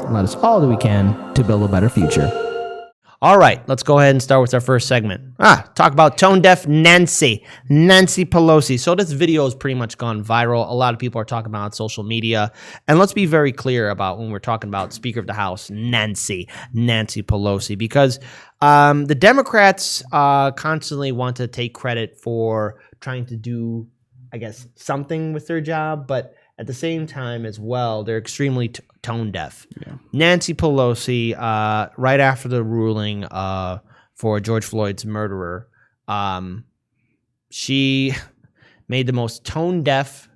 and let us all do we can to build a better future. All right, let's go ahead and start with our first segment. Talk about tone deaf Nancy Pelosi. So this video has pretty much gone viral. A lot of people are talking about it on social media. And let's be very clear about when we're talking about Speaker of the House, Nancy Pelosi, because the Democrats constantly want to take credit for trying to do, I guess, something with their job, but at the same time as well, they're extremely tone deaf. Yeah. Nancy Pelosi, right after the ruling for George Floyd's murderer, she made the most tone deaf,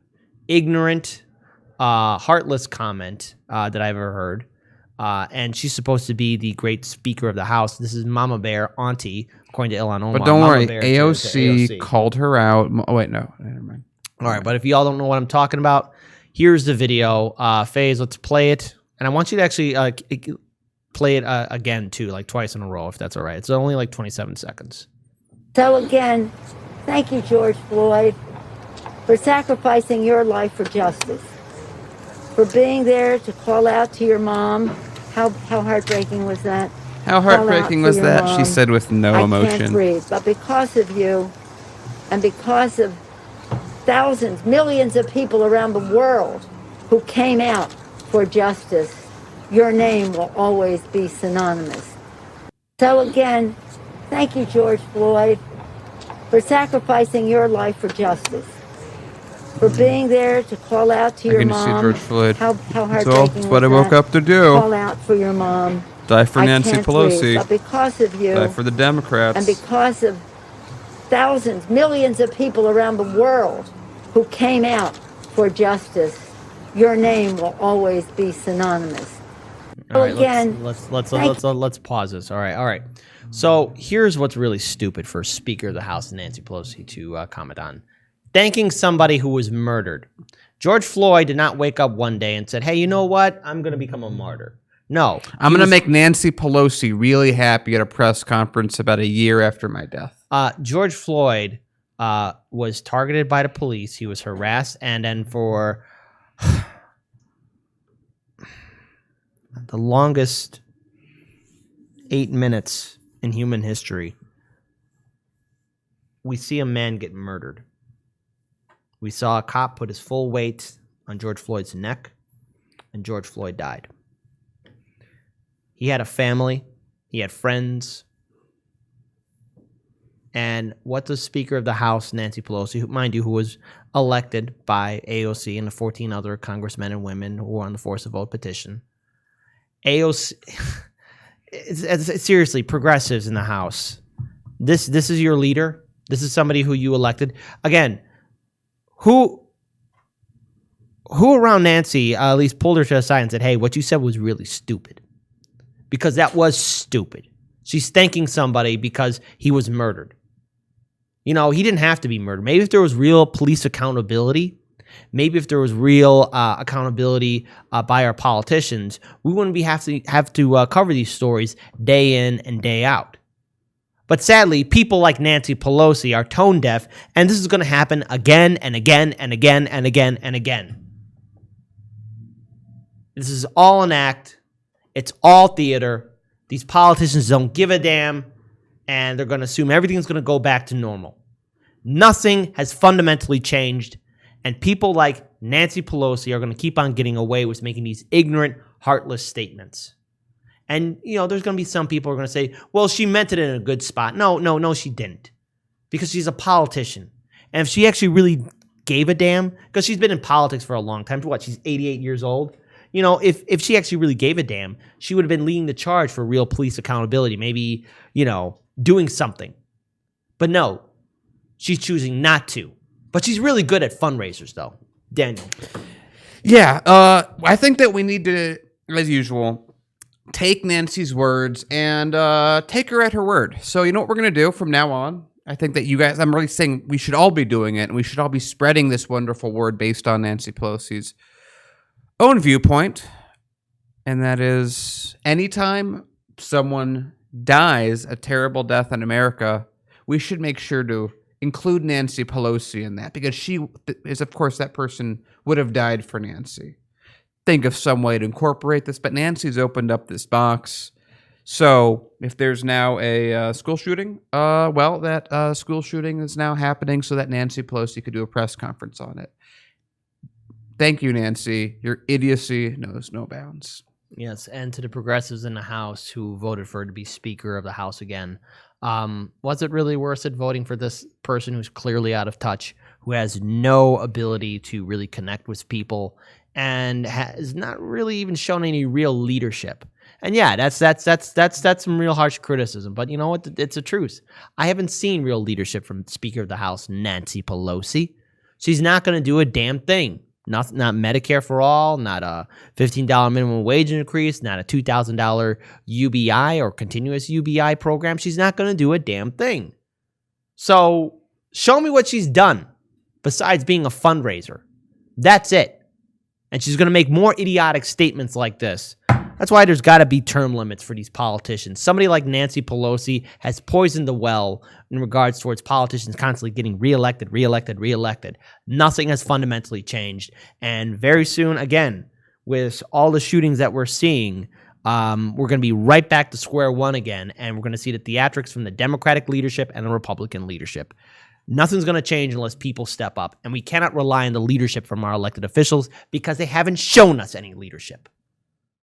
ignorant, heartless comment that I've ever heard. And she's supposed to be the great Speaker of the House. This is Mama Bear, Auntie, according to Ilhan Omar. But don't Mama worry, Bear AOC called her out. Oh, wait, no, never mind. All right, but if y'all don't know what I'm talking about, here's the video. FaZe, let's play it. And I want you to actually play it again, too, like twice in a row, if that's all right. It's only like 27 seconds. So again, thank you, George Floyd, for sacrificing your life for justice, for being there to call out to your mom. How heartbreaking was that? How heartbreaking was that? Mom. She said with no emotion. I can't breathe. But because of you, and because of thousands, millions of people around the world who came out for justice, your name will always be synonymous. So again, thank you, George Floyd, for sacrificing your life for justice, for being there to call out to your mom. I can see George Floyd. How heartbreaking That's what I woke up to do. Call out for your mom. Die for Nancy Pelosi. Breathe, but because of you, die for the Democrats. And because of thousands, millions of people around the world who came out for justice, your name will always be synonymous. All right, again, let's pause this. All right. So here's what's really stupid for Speaker of the House Nancy Pelosi to comment on: thanking somebody who was murdered. George Floyd did not wake up one day and said, "Hey, you know what? I'm going to become a martyr." No, I'm going to make Nancy Pelosi really happy at a press conference about a year after my death. George Floyd was targeted by the police. He was harassed, and then for the longest 8 minutes in human history, we see a man get murdered. We saw a cop put his full weight on George Floyd's neck, and George Floyd died. He had a family. He had friends. And what does Speaker of the House, Nancy Pelosi, mind you, who was elected by AOC and the 14 other congressmen and women who were on the force of vote petition, AOC, it's seriously, progressives in the House. This is your leader. This is somebody who you elected. Again, who around Nancy at least pulled her to the side and said, "Hey, what you said was really stupid," because that was stupid. She's thanking somebody because he was murdered. You know, he didn't have to be murdered. Maybe if there was real police accountability, maybe if there was real accountability by our politicians, we wouldn't have to cover these stories day in and day out. But sadly, people like Nancy Pelosi are tone deaf, and this is going to happen again and again and again and again and again. This is all an act. It's all theater. These politicians don't give a damn, and they're going to assume everything's going to go back to normal. Nothing has fundamentally changed, and people like Nancy Pelosi are going to keep on getting away with making these ignorant, heartless statements. And, you know, there's going to be some people who are going to say, well, she meant it in a good spot. No, she didn't. Because she's a politician. And if she actually really gave a damn, because she's been in politics for a long time, what, she's 88 years old? You know, if she actually really gave a damn, she would have been leading the charge for real police accountability, maybe, you know, doing something. But no, she's choosing not to. But she's really good at fundraisers, though. Daniel. Yeah, I think that we need to, as usual, take Nancy's words and take her at her word. So you know what we're going to do from now on? I think that you guys, I'm really saying we should all be doing it, and we should all be spreading this wonderful word based on Nancy Pelosi's own viewpoint, and that is anytime someone dies a terrible death in America, we should make sure to include Nancy Pelosi in that, because she is, of course, that person would have died for Nancy. think of some way to incorporate this, but Nancy's opened up this box. So if there's now a school shooting, that school shooting is now happening so that Nancy Pelosi could do a press conference on it. Thank you, Nancy. Your idiocy knows no bounds. Yes, and to the progressives in the House who voted for her to be Speaker of the House again, was it really worth it voting for this person who's clearly out of touch, who has no ability to really connect with people, and has not really even shown any real leadership? And yeah, that's some real harsh criticism. But you know what? It's the truth. I haven't seen real leadership from Speaker of the House, Nancy Pelosi. She's not going to do a damn thing. Not Medicare for all, not a $15 minimum wage increase, not a $2,000 UBI or continuous UBI program. She's not going to do a damn thing. So show me what she's done besides being a fundraiser. That's it. And she's going to make more idiotic statements like this. That's why there's got to be term limits for these politicians. Somebody like Nancy Pelosi has poisoned the well in regards towards politicians constantly getting reelected. Nothing has fundamentally changed. And very soon, again, with all the shootings that we're seeing, we're going to be right back to square one again. And we're going to see the theatrics from the Democratic leadership and the Republican leadership. Nothing's going to change unless people step up. And we cannot rely on the leadership from our elected officials because they haven't shown us any leadership.